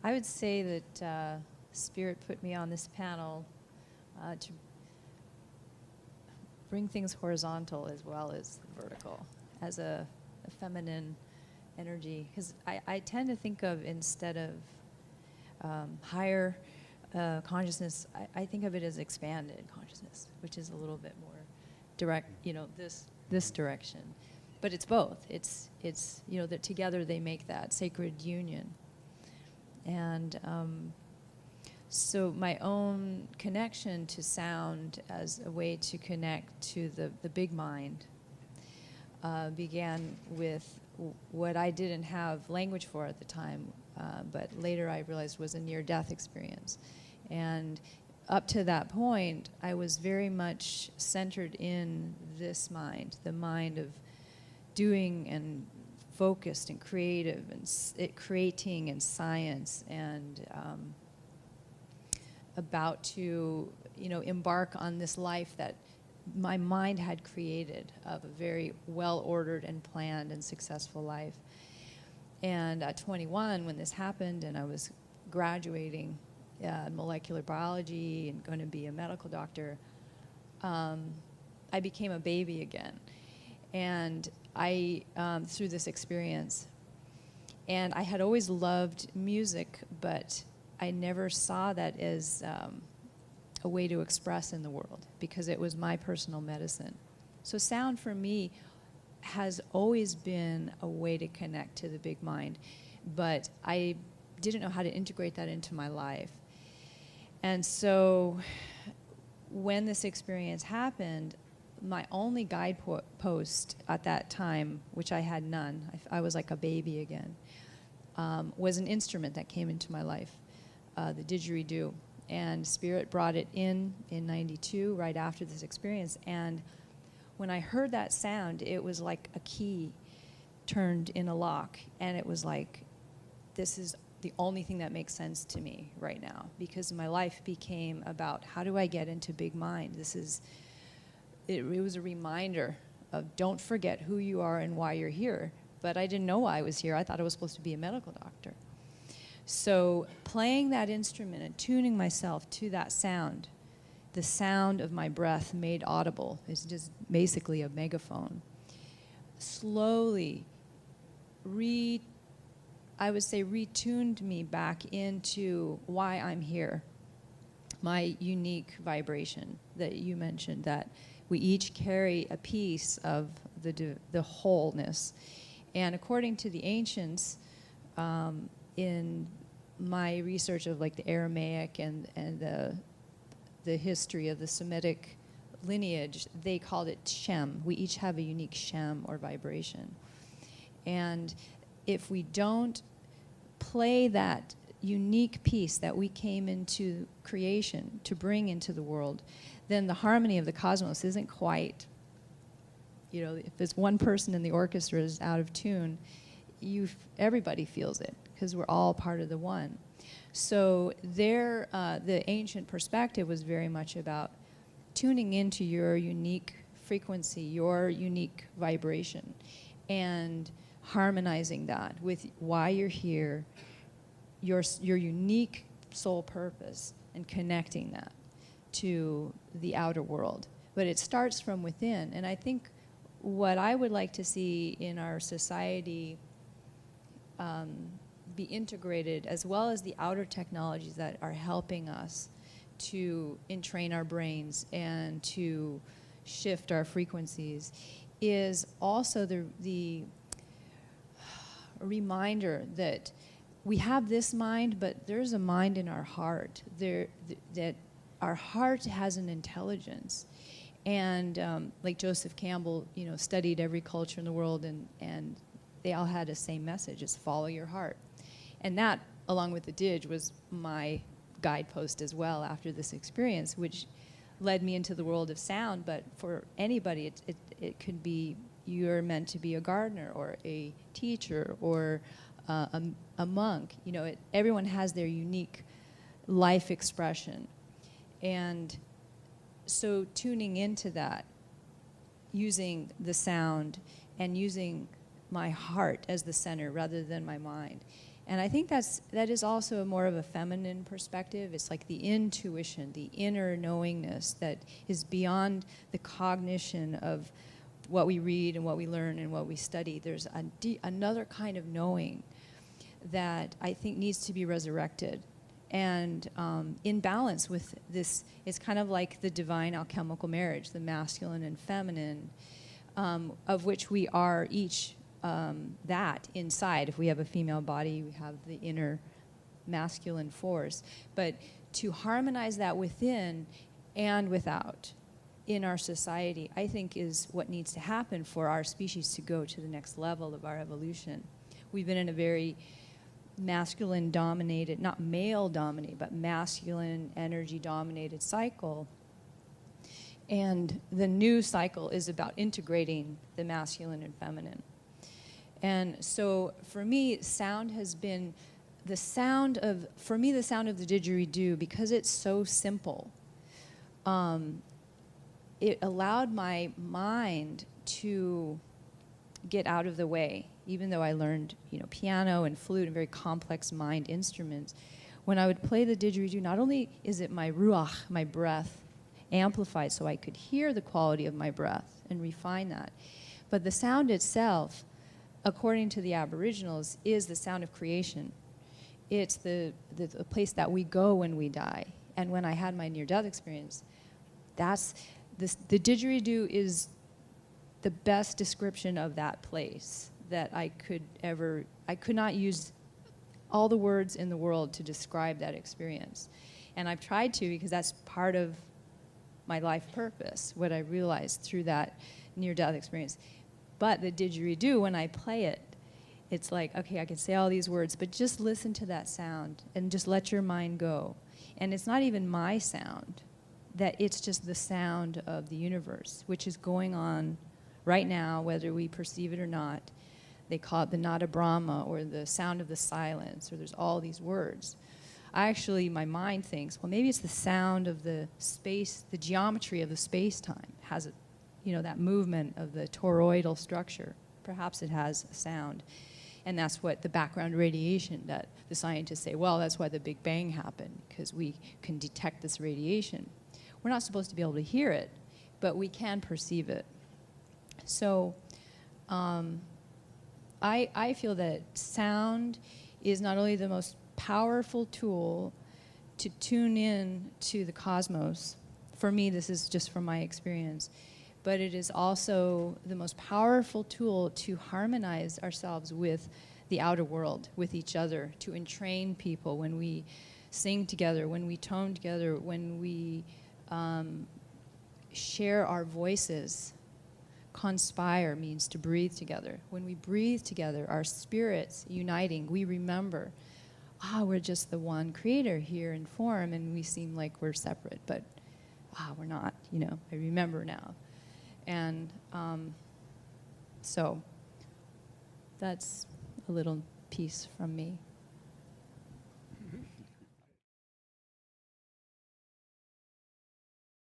I would say that Spirit put me on this panel to bring things horizontal as well as vertical, as a feminine energy. Because I tend to think of, instead of higher consciousness, I think of it as expanded consciousness, which is a little bit more direct, this direction. But it's both. It's that together they make that sacred union. And so my own connection to sound as a way to connect to the big mind began with what I didn't have language for at the time, but later I realized was a near-death experience. And up to that point, I was very much centered in this mind, the mind of doing and focused and creative and creating and science, and about to embark on this life that my mind had created, of a very well-ordered and planned and successful life. And at 21, when this happened, and I was graduating molecular biology and going to be a medical doctor, I became a baby again. And I, through this experience, and I had always loved music, but I never saw that as a way to express in the world, because it was my personal medicine. So sound for me has always been a way to connect to the big mind, but I didn't know how to integrate that into my life. And so when this experience happened, my only guidepost at that time, which I had none, I was like a baby again, was an instrument that came into my life, the didgeridoo. And Spirit brought it in 92, right after this experience. And when I heard that sound, it was like a key turned in a lock. And it was like, this is the only thing that makes sense to me right now, because my life became about, how do I get into big mind? It was a reminder of, don't forget who you are and why you're here. But I didn't know why I was here. I thought I was supposed to be a medical doctor. So playing that instrument and tuning myself to that sound, the sound of my breath made audible, is just basically a megaphone, slowly retuned me back into why I'm here, my unique vibration that you mentioned, that we each carry a piece of the wholeness. And according to the ancients, in my research of like the Aramaic and the history of the Semitic lineage, they called it Shem. We each have a unique Shem, or vibration. And if we don't play that unique piece that we came into creation to bring into the world, then the harmony of the cosmos isn't quite, if there's one person in the orchestra is out of tune, everybody feels it, because we're all part of the one. So the ancient perspective was very much about tuning into your unique frequency, your unique vibration, and harmonizing that with why you're here, your unique soul purpose, and connecting that to the outer world. But it starts from within. And I think what I would like to see in our society be integrated, as well as the outer technologies that are helping us to entrain our brains and to shift our frequencies, is also the reminder that we have this mind, but there's a mind in our heart. That our heart has an intelligence. And like Joseph Campbell, studied every culture in the world, and they all had the same message: is follow your heart. And that, along with the Didge, was my guidepost as well after this experience, which led me into the world of sound. But for anybody, it could be you're meant to be a gardener or a teacher or a monk. Everyone has their unique life expression. And so tuning into that, using the sound and using my heart as the center rather than my mind, And I think that is also more of a feminine perspective. It's like the intuition, the inner knowingness that is beyond the cognition of what we read and what we learn and what we study. There's another kind of knowing that I think needs to be resurrected. And in balance with this, it's kind of like the divine alchemical marriage, the masculine and feminine, of which we are each that inside. If we have a female body, we have the inner masculine force. But to harmonize that within and without in our society, I think is what needs to happen for our species to go to the next level of our evolution. We've been in a very masculine-dominated, not male-dominated, but masculine, energy-dominated cycle. And the new cycle is about integrating the masculine and feminine. And so for me, sound has been the sound of the didgeridoo, because it's so simple. It allowed my mind to get out of the way, even though I learned, piano and flute and very complex mind instruments. When I would play the didgeridoo, not only is it my ruach, my breath, amplified so I could hear the quality of my breath and refine that, but the sound itself, according to the Aboriginals, is the sound of creation. It's the place that we go when we die. And when I had my near-death experience, the didgeridoo is the best description of that place that I could not use all the words in the world to describe that experience. And I've tried to, because that's part of my life purpose, what I realized through that near-death experience. But the didgeridoo, when I play it, it's like, okay, I can say all these words, but just listen to that sound and just let your mind go. And it's not even my sound, that it's just the sound of the universe, which is going on right now, whether we perceive it or not. They call it the Nada Brahma, or the sound of the silence, or there's all these words. My mind thinks, well, maybe it's the sound of the space, the geometry of the space-time has that movement of the toroidal structure. Perhaps it has a sound. And that's what the background radiation that the scientists say, well, that's why the Big Bang happened, because we can detect this radiation. We're not supposed to be able to hear it, but we can perceive it. So I feel that sound is not only the most powerful tool to tune in to the cosmos. For me, this is just from my experience. But it is also the most powerful tool to harmonize ourselves with the outer world, with each other, to entrain people when we sing together, when we tone together, when we share our voices. Conspire means to breathe together. When we breathe together, our spirits uniting, we remember, we're just the one creator here in form, and we seem like we're separate, but we're not, I remember now. And so that's a little piece from me.